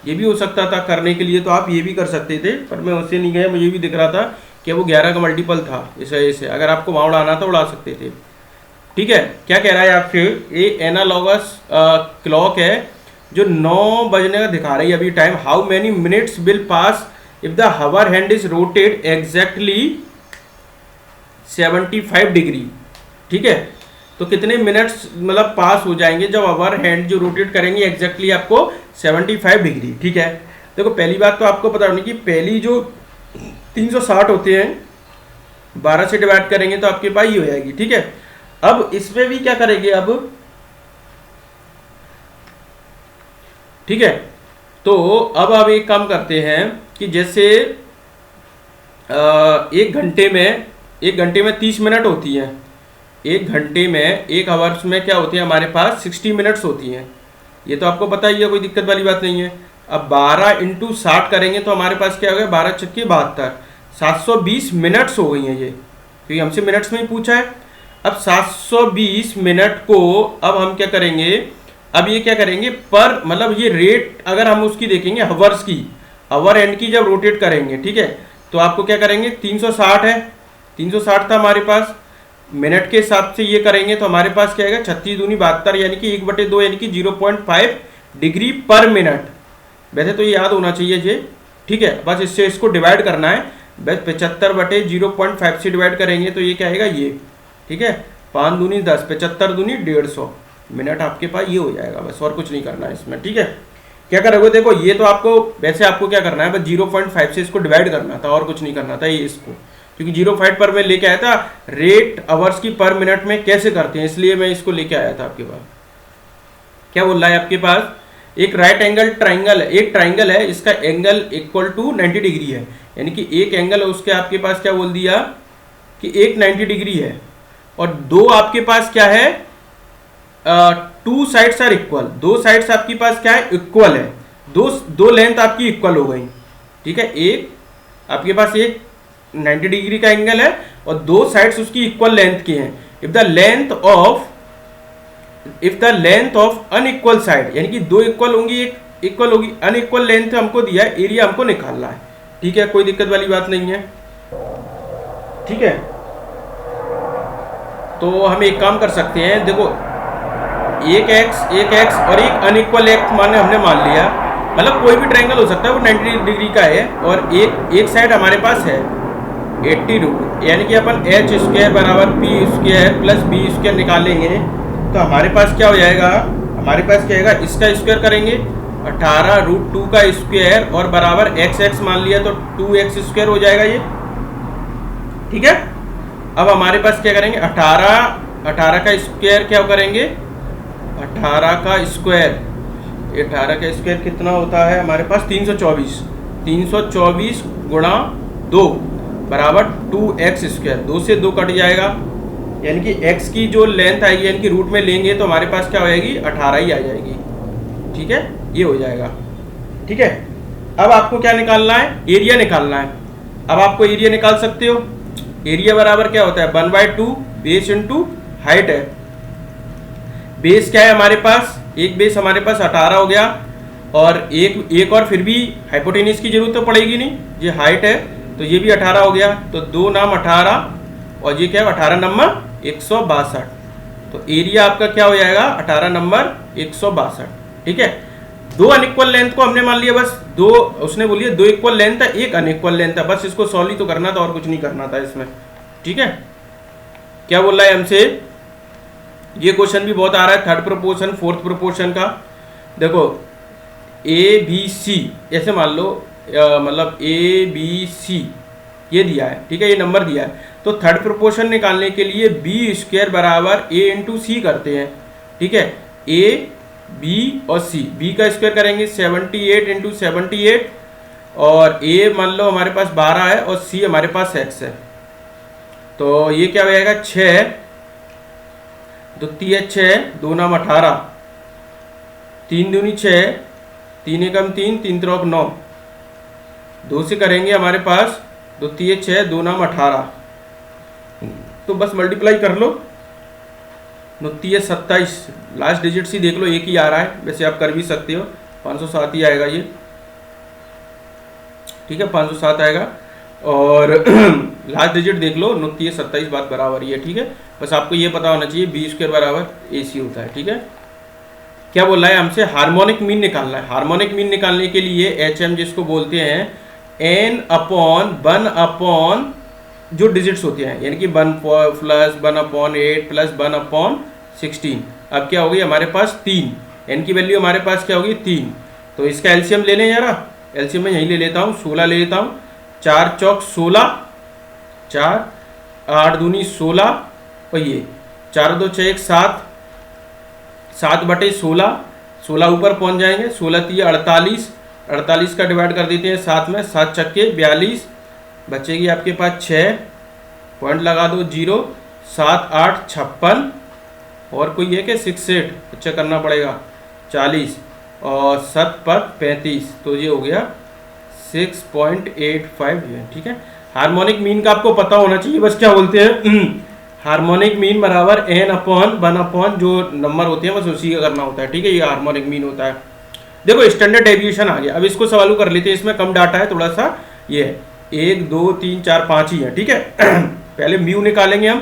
भी हो सकता था करने के लिए, तो आप ये भी कर सकते थे, पर मैं उससे नहीं गया, मुझे भी दिख रहा था कि वो 11 का मल्टीपल था, इस वजह से अगर आपको वहाँ उड़ाना था उड़ा सकते थे। ठीक है, क्या कह रहा है आपसे, ये एनालॉगस क्लॉक है जो 9 बजने का दिखा रही है अभी time, how many minutes will pass if the hour hand is rotate exactly 75 degree. ठीक है, तो कितने मिनट्स मतलब पास हो जाएंगे जब हवर हैंड जो रोटेट करेंगे एग्जैक्टली आपको 75 डिग्री। ठीक है, देखो पहली बात तो आपको पता होनी कि पहली जो 360 होते हैं 12 से डिवाइड करेंगे तो आपके पास ही हो जाएगी। ठीक है, अब इसमें भी क्या करेंगे अब, ठीक है, तो अब आप एक काम करते हैं कि जैसे एक घंटे में 30 मिनट होती है, एक घंटे में एक आवर्स में क्या होती है हमारे पास 60 मिनट्स होती हैं, ये तो आपको पता ही है, कोई दिक्कत वाली बात नहीं है। अब 12 इंटू 60 करेंगे तो हमारे पास क्या हो गया, 12 छक्के 72, 720 मिनट्स हो गई हैं ये, क्योंकि हमसे मिनट्स में ही पूछा है। अब 720 मिनट को अब हम क्या करेंगे, अब ये क्या करेंगे पर मतलब ये रेट अगर हम उसकी देखेंगे हवर्स की, हवर एंड की जब रोटेट करेंगे, ठीक है, तो आपको क्या करेंगे 360 है, 360 था हमारे पास, मिनट के हिसाब से ये करेंगे तो हमारे पास क्या आएगा 36 दूनी 72 यानी कि 1/2 यानी कि 0.5 डिग्री पर मिनट। वैसे तो ये याद होना चाहिए ये, ठीक है, बस इससे इसको डिवाइड करना है, बस 75/0.5 से डिवाइड करेंगे तो ये क्या आएगा ये, ठीक है, 5 दूनी 10, 75 दूनी 150 मिनट आपके पास ये हो जाएगा, बस और कुछ नहीं करना है इसमें। ठीक है, क्या करोगे, देखो ये तो आपको वैसे आपको क्या करना है, बस 0.5 से इसको डिवाइड करना था और कुछ नहीं करना था ये इसको, क्योंकि 0.5 पर मैं लेके आया था रेट आवर्स की पर मिनट में कैसे करते हैं, इसलिए मैं इसको लेके आया था आपके पास। क्या बोल रहा है आपके पास, एक राइट एंगल ट्राइंगल है, एक ट्राइंगल है, इसका एंगल इक्वल टू 90 डिग्री है, यानी कि एक एंगल है उसके आपके पास क्या बोल दिया कि एक 90 डिग्री है, और दो आपके पास क्या है, 2 साइड्स आर इक्वल, 2 साइड्स आपके पास क्या है इक्वल है, दो लेंथ आपकी इक्वल हो गई। ठीक है, एक आपके पास एक 90 डिग्री का एंगल है और 2 साइड्स उसकी इक्वल लेंथ की हैं। If the length of unequal side, यानी कि दो इक्वल होंगी एक इक्वल होगी, अनइक्वल लेंथ हमको दिया है, एरिया हमको निकालना है। ठीक है, कोई दिक्कत वाली बात नहीं है। ठीक है, तो हम एक काम कर सकते हैं, देखो एक एक्स और एक अनइक्वल एक्स माने हमने मान लिया, मतलब कोई भी ट्रायंगल हो सकता है वो 90 डिग्री का है और एक साइड हमारे पास है, 80 रूट, यानी कि अपन एच स्क्वायर बराबर P square plus B square निकालेंगे तो हमारे पास क्या हो जाएगा, हमारे पास क्या आएगा, इसका स्क्वायर करेंगे 18 रूट 2 का स्क्वायर और बराबर एक्स एक्स मान लिया तो 2x स्क्वायर हो जाएगा ये, ठीक है। अब हमारे पास क्या करेंगे, 18 का स्क्वायर क्या करेंगे, 18 का स्क्वायर, 18 का स्क्वायर कितना होता है हमारे पास 324, 324 गुणा 2 बराबर 2x स्क्वायर, 2 से 2 कट जाएगा, यानी कि x की जो लेंथ आएगी यानी कि रूट में लेंगे तो हमारे पास क्या हो जाएगी 18 ही आ जाएगी, ठीक है, ये हो जाएगा, ठीक है। अब आपको क्या निकालना है, एरिया निकालना है। अब आपको एरिया निकाल सकते हो, एरिया बराबर क्या होता है 1/2 बेस इंटू हाइट है। बेस क्या है हमारे पास, एक बेस हमारे पास 18 हो गया और एक और फिर भी हाइपोटेनिस की जरूरत तो पड़ेगी नहीं, ये हाइट है तो ये भी 18 हो गया, तो 2 नाम 18 और ये क्या है 18 नंबर 162, तो एरिया आपका क्या हो जाएगा 18 नंबर 162, ठीक है। दो अनइक्वल लेंथ को हमने मान लिया, बस दो, उसने बोलिए 2 इक्वल लेंथ है, 1 अनइक्वल लेंथ है, बस इसको सॉल्व ही तो करना था और कुछ नहीं करना था इसमें, ठीक है। क्या बोल रहा है हमसे, ये क्वेश्चन भी बहुत आ रहा है, थर्ड प्रोपोर्शन फोर्थ प्रोपोर्शन का। देखो ए बी सी ऐसे मान लो, मतलब ए बी सी ये दिया है, ठीक है, ये नंबर दिया है, तो थर्ड प्रोपोर्शन निकालने के लिए बी स्क्वायर बराबर ए इंटू सी करते हैं, ठीक है। ए बी और सी, बी का स्क्वायर करेंगे 78 इंटू 78 और ए मान लो हमारे पास 12 है और सी हमारे पास x है, तो ये क्या हो जाएगा 6, तो 6, 2 नाम 18, 3 दूनी 6, 3 एकम 3, 3 त्रोक 9, 2 से करेंगे हमारे पास 2 3 6, 2 नाम 18, तो बस मल्टीप्लाई कर लो, 9 3 27, लास्ट डिजिट सी देख लो एक ही आ रहा है, वैसे आप कर भी सकते हो 507 ही आएगा ये, ठीक है 507 आएगा, और लास्ट डिजिट देख लो 9 3 27 बात बराबर ही है, ठीक है। बस आपको ये पता होना चाहिए बी स्क्वायर बराबर ए सी होता है, ठीक है। क्या बोल रहा है हमसे, हार्मोनिक मीन निकालना है। हार्मोनिक मीन निकालने के लिए एच एम जिसको बोलते हैं n अपॉन 1 अपॉन जो डिजिट्स होते हैं, यानी कि 1 प्लस 1/8 प्लस 1/16, अब क्या होगी हमारे पास 3, n की वैल्यू हमारे पास क्या होगी 3, तो इसका एलसीएम ले लें जरा, एलसीएम में यहीं ले लेता हूँ, 16 ले लेता हूँ, 4 चौक 16, 4 8 दूनी 16 और ये 4 2 6 1 7, 7/16, 16 ऊपर पहुँच जाएंगे, 16 3 48, 48 का डिवाइड कर देते हैं 7 में, 7 छक्के 42, बचेगी आपके पास 6, पॉइंट लगा दो 0, 7 8 56 और कोई है कि 6 8 अच्छा करना पड़ेगा 40 और 7 पर 35, तो ये हो गया 6.85 है, ठीक है। हार्मोनिक मीन का आपको पता होना चाहिए, बस क्या बोलते हैं हार्मोनिक मीन बराबर n अपॉन 1 अपॉन जो नंबर होते हैं बस उसी का करना होता है, ठीक है, ये हार्मोनिक मीन होता है। देखो स्टैंडर्ड डेविएशन आ गया, अब इसको सवाल कर लेते हैं, इसमें कम डाटा है थोड़ा सा, ये 1 2 3 4 5 ही है, ठीक है। पहले म्यू निकालेंगे हम,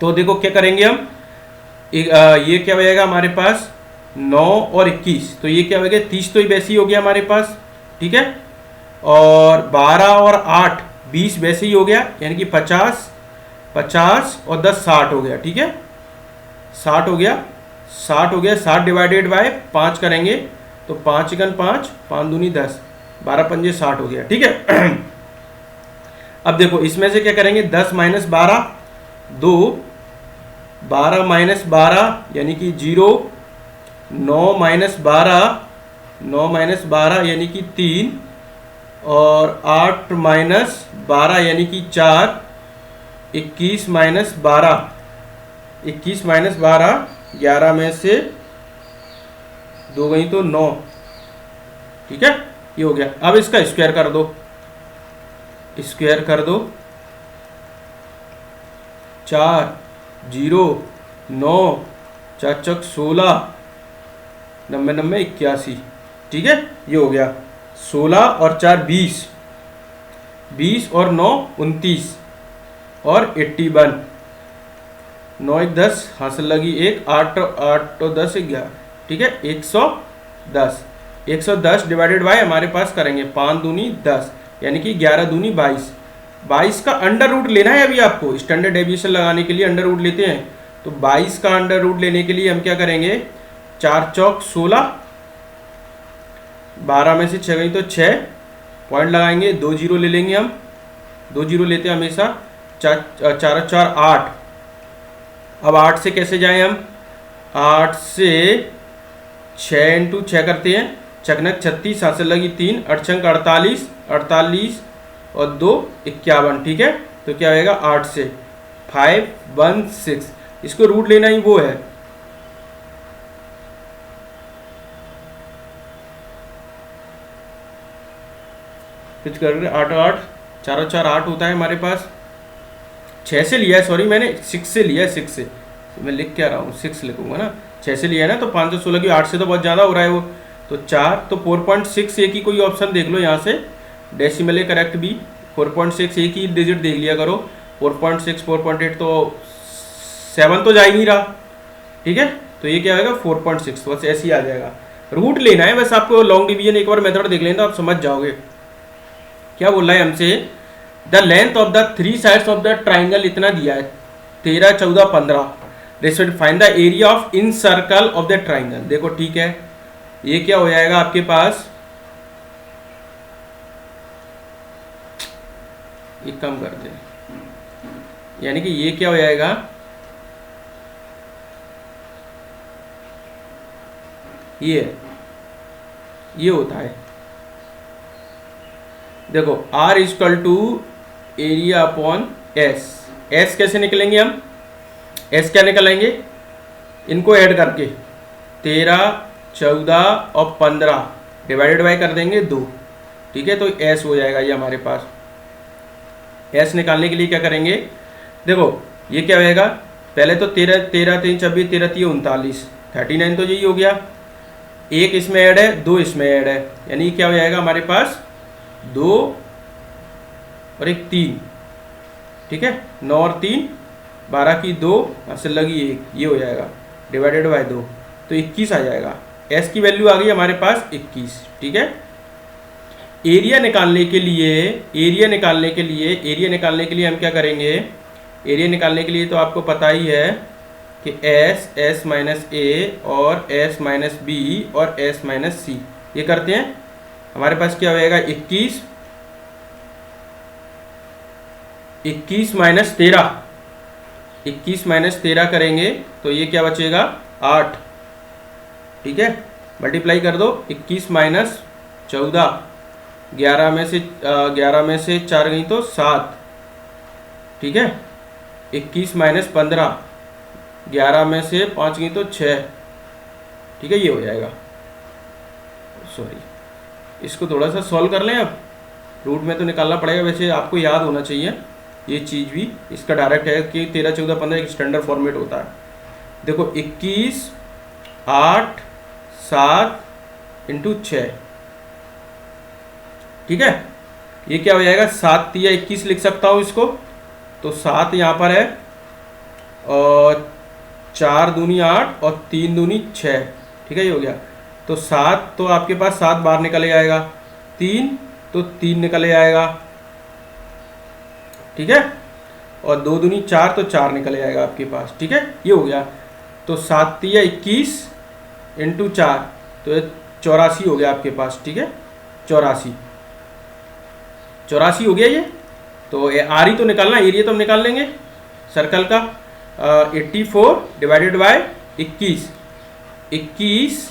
तो देखो क्या करेंगे हम, ये क्या हो जाएगा हमारे पास 9 और 21, तो ये क्या हो गया 30, तो ये वैसे ही हो गया हमारे पास, ठीक है, और 12 और 8 20 वैसे ही हो गया, यानी कि 50 50 और 10 60 हो गया, ठीक है, 60 हो गया, 60 हो गया, 60 डिवाइडेड बाय 5 करेंगे तो 5 एकन 5, 5 दूनी 10, 12 पंजे 60 हो गया, ठीक है। अब देखो इसमें से क्या करेंगे 10 माइनस 12 2, 12 माइनस 12 यानी कि 0, 9 माइनस 12 9 माइनस 12 यानी कि 3 और 8 माइनस 12 यानी कि 4, 21 माइनस 12 21 माइनस 12 11 में से 2 गई तो 9, ठीक है, ये हो गया। अब इसका स्क्वायर कर दो, स्क्वायर कर दो, 4 0 9 4 चौक 16 90 90 81, ठीक है, ये हो गया 16 और 4 20 20 और 9 29 और 81, 9 1 10 हासिल लगी 1, 8 8 और 10 11, ठीक है, 110 110 डिवाइडेड बाय हमारे पास करेंगे 5 दूनी 10 यानी कि 11 दूनी 22, 22 का अंडर रूट लेना है अभी आपको, स्टैंडर्ड डेविएशन लगाने के लिए अंडर रूट लेते हैं। तो 22 का अंडर रूट लेने के लिए हम क्या करेंगे, 4 चौक 16, 12 में से 6 गई तो 6, पॉइंट लगाएंगे, 2 जीरो ले लेंगे हम, 2 जीरो लेते हैं हमेशा, 4 4 8। अब 8 से कैसे जाएं हम, 8 से 6 इंटू 6 करते हैं, चकनक 36, हाथ से लगी 3, 8 छंक 48, 48 और 2 51। ठीक है, तो क्या होएगा 8 से 516, इसको रूट लेना ही वो है। कुछ कर रहे 8 8 4 4 8 होता है हमारे पास, 6 से लिया है, सॉरी मैंने 6 से लिया है, 6 से मैं लिख क्या रहा हूँ, 6 लिखूंगा ना, 6 से लिया है ना, तो 516 की 8 से तो बहुत ज़्यादा हो रहा है वो, तो 4, तो 4.6 एक ही कोई ऑप्शन देख लो यहाँ से, डेसिमल है करेक्ट भी, 4.6 एक ही डिजिट देख लिया करो, 4.6 4.8 तो 7 तो जा ही नहीं रहा। ठीक है, तो ये क्या होगा 4.6, बस ऐसे ही आ जाएगा। रूट लेना है बस आपको, लॉन्ग डिवीजन एक बार मेथड देख लेना तो आप समझ जाओगे। क्या बोल रहा है हमसे, the length of the 3 sides of the triangle इतना दिया है 13 14 15, respect find the area of in circle of the triangle. देखो ठीक है, ये क्या हो जाएगा आपके पास, ये कम कर दे, यानी कि ये क्या हो जाएगा, ये होता है, देखो R equal to area upon S. S कैसे निकलेंगे हम, एस क्या निकलेंगे, इनको ऐड करके 13 14 और 15 डिवाइडेड बाय कर देंगे 2। ठीक है, तो एस हो जाएगा ये हमारे पास। एस निकालने के लिए क्या करेंगे, देखो ये क्या होएगा, पहले तो 13 13 3 26 13 3 39 39 तो यही हो गया, एक इसमें ऐड है 2 इसमें ऐड है, यानी क्या हो जाएगा हमारे पास 2 और एक 3। ठीक है, 9 और 3 12 की 2 से लगी 1, ये हो जाएगा डिवाइडेड बाय 2, तो 21 आ जाएगा। एस की वैल्यू आ गई हमारे पास 21। ठीक है, एरिया निकालने के लिए हम क्या करेंगे, एरिया निकालने के लिए तो आपको पता ही है कि एस माइनस ए और एस माइनस बी और एस माइनस सी, ये करते हैं। हमारे पास क्या होएगा 21 माइनस 13, 21 माइनस 13 करेंगे तो ये क्या बचेगा 8। ठीक है, मल्टीप्लाई कर दो, 21 माइनस 14, 11 में से 4 गई तो 7। ठीक है, 21 माइनस 15, 11 में से 5 गई तो 6। ठीक है, ये हो जाएगा, सॉरी इसको थोड़ा सा सॉल्व कर लें। अब रूट में तो निकालना पड़ेगा, वैसे आपको याद होना चाहिए ये चीज़ भी, इसका डायरेक्ट है कि 13 14 15 एक स्टैंडर्ड फॉर्मेट होता है। देखो 21 8 7 इंटू 6। ठीक है, ये क्या हो जाएगा 7 या 21 लिख सकता हूँ इसको, तो 7 यहाँ पर है और 4 दूनी 8 और 3 दूनी 6। ठीक है, ये हो गया, तो 7 तो आपके पास 7 बाहर निकले आएगा, 3 तो 3 निकले आएगा। ठीक है, और 2 दूनी 4 तो 4 निकले आएगा आपके पास। ठीक है, ये हो गया, तो 7 या 21 इंटू 4 तो 84 हो गया आपके पास। ठीक है, 84 हो गया ये, तो आर ही तो निकालना, एरिया तो हम निकाल लेंगे सर्कल का। 84 डिवाइडेड बाय 21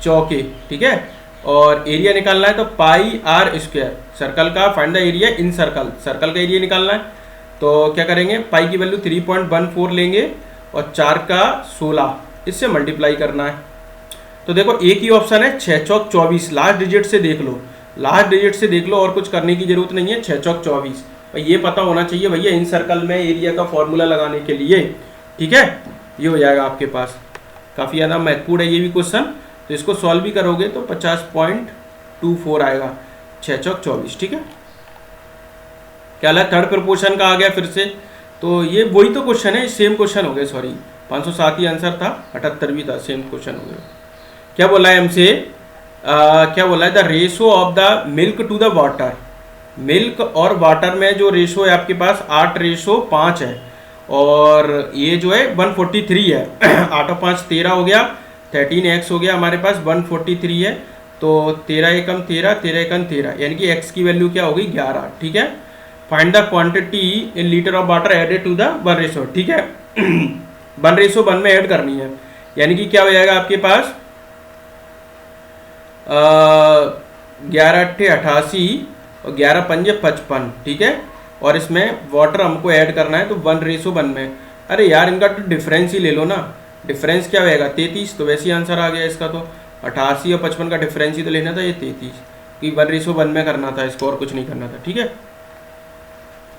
चौके। ठीक है, और एरिया निकालना है तो पाई आर स्क्वायर, सर्कल का find the area in circle, circle का एरिया निकालना है। तो क्या करेंगे, पाई की वैल्यू 3.14 लेंगे और 4 का 16, इससे मल्टीप्लाई करना है। तो देखो एक ही ऑप्शन है 6 चौक 24, लास्ट डिजिट से देख लो, लास्ट डिजिट से देख लो, और कुछ करने की जरूरत नहीं है। 6 चौक 24, भाई ये पता होना चाहिए भैया इन सर्कल में एरिया का फॉर्मूला लगाने के लिए। ठीक है, ये हो जाएगा आपके पास, काफ़ी ज़्यादा महत्वपूर्ण है ये भी क्वेश्चन, तो इसको सॉल्व भी करोगे तो 50.24 आएगा, 6 चौक 24। ठीक है, क्या लगा थर्ड प्रपोर्शन का आ गया फिर से, तो ये वही तो क्वेश्चन है, सेम क्वेश्चन हो गए, सॉरी 507 ही आंसर था, 78 भी था, सेम क्वेश्चन हो गया। क्या बोला है हमसे, क्या बोला है, the ratio of the milk to the water, milk और वाटर में जो रेशो है आपके पास 8:5 है, और ये जो है 143 है। 8 और 5 13 हो गया, 13x हो गया हमारे पास, 143 है, तो 13 एकम 13, 13 एकम 13, यानी कि x की वैल्यू क्या होगी 11। ठीक है, find the quantity in litre of water added to the 1:1। ठीक है, 1:1 में ऐड करनी है, यानी कि क्या हो जाएगा आपके पास 11 अट्ठे 88 और 11 पंजे 55। ठीक है, और इसमें वाटर हमको ऐड करना है तो 1:1 में। अरे यार इनका तो डिफरेंस ही ले लो ना, डिफरेंस क्या होएगा 33, तो वैसे ही आंसर आ गया इसका। तो 88 और 55 का डिफरेंस ही तो लेना था, ये 33 कि 1:1 में करना था इसको, और कुछ नहीं करना था। ठीक है,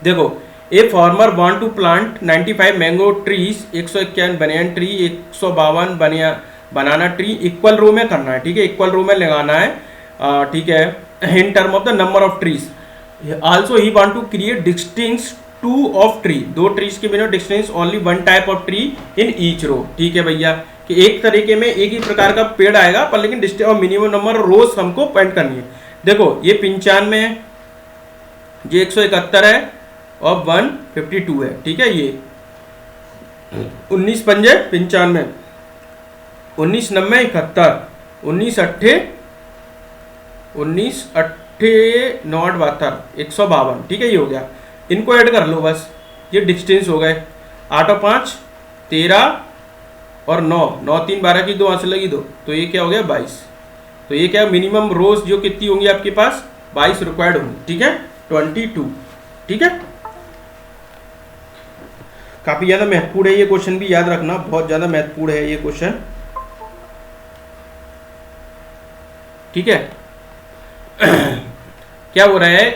देखो a farmer want to plant 95 mango trees, 151 banyan tree, 152 banana tree, equal row में करना है। ठीक है, इक्वल रो में लगाना है। ठीक है, in term of the number of trees. Also he want to create distinct 2 of tree, 2 trees के बिना distinct only 1 type of tree in each row. ठीक है भैया, कि एक तरीके में एक ही प्रकार का पेड़ आएगा, पर लेकिन डिस्टिंक्ट और मिनिमम नंबर रोज हमको पॉइंट करनी है। देखो ये 95 है, ये 171 है और 152 है। ठीक है, ये 19 पंजे 95, 19 नब्बे 71, 19 अट्ठे 9 72, 152। ठीक है, ये हो गया, इनको ऐड कर लो बस, ये डिस्टेंस हो गए। 8 और 5 13 और 9, 9 3 12 की 2 आंसर लगी 2, तो ये क्या हो गया 22। तो ये क्या मिनिमम रोज जो कितनी होंगी आपके पास 22 रिक्वायर्ड होंगी। ठीक है, 22। ठीक है, काफी ज्यादा महत्वपूर्ण है ये क्वेश्चन भी, याद रखना बहुत ज्यादा महत्वपूर्ण है ये क्वेश्चन। ठीक है, क्या हो रहा है,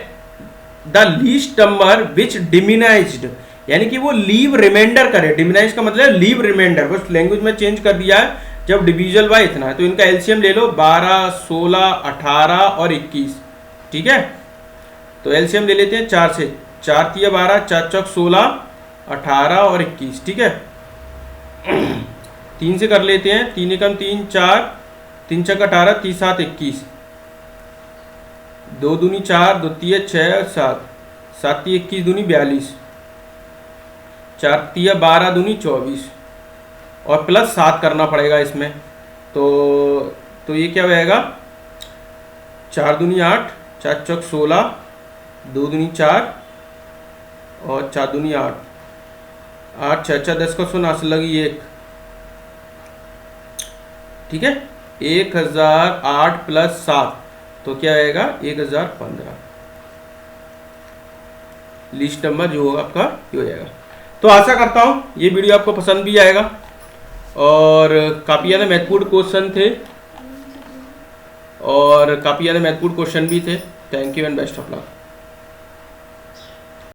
the least number which diminished, यानी कि वो लीव रिमाइंडर करे। डिमिनाइज का मतलब लीव रिमाइंडर, बस लैंग्वेज में चेंज कर दिया है। जब डिविजल बाय इतना है तो इनका एलसीएम ले लो, 12 16 18 और 21। ठीक है, तो एलसीएम ले लेते हैं 4 से, 4 तिया 12, 4 चौक 16, 18 और 21। ठीक है, 3 से कर लेते हैं, 3 एकम 3 4, 3 चक 18, 3 7 21, 2 दूनी 4, 2 तिया 6 7, 7 तिया 21 दूनी 42, 4 तिया 12 दूनी 24, और प्लस 7 करना पड़ेगा इसमें। तो ये क्या हो जाएगा 4 दूनी 8, 4 चौक 16, 2 दूनी 4 और 4 दूनी 8, 8 6 6 10 का 100 आंसर लगी 1। ठीक है, 1008 प्लस 7 तो क्या आएगा 1015। लिस्ट नंबर जो होगा आपका ये हो जाएगा। तो आशा करता हूँ ये वीडियो आपको पसंद भी आएगा, और काफ़ी ज़्यादा महत्वपूर्ण क्वेश्चन थे, और काफ़ी ज़्यादा महत्वपूर्ण क्वेश्चन भी थे। Thank you and best of luck.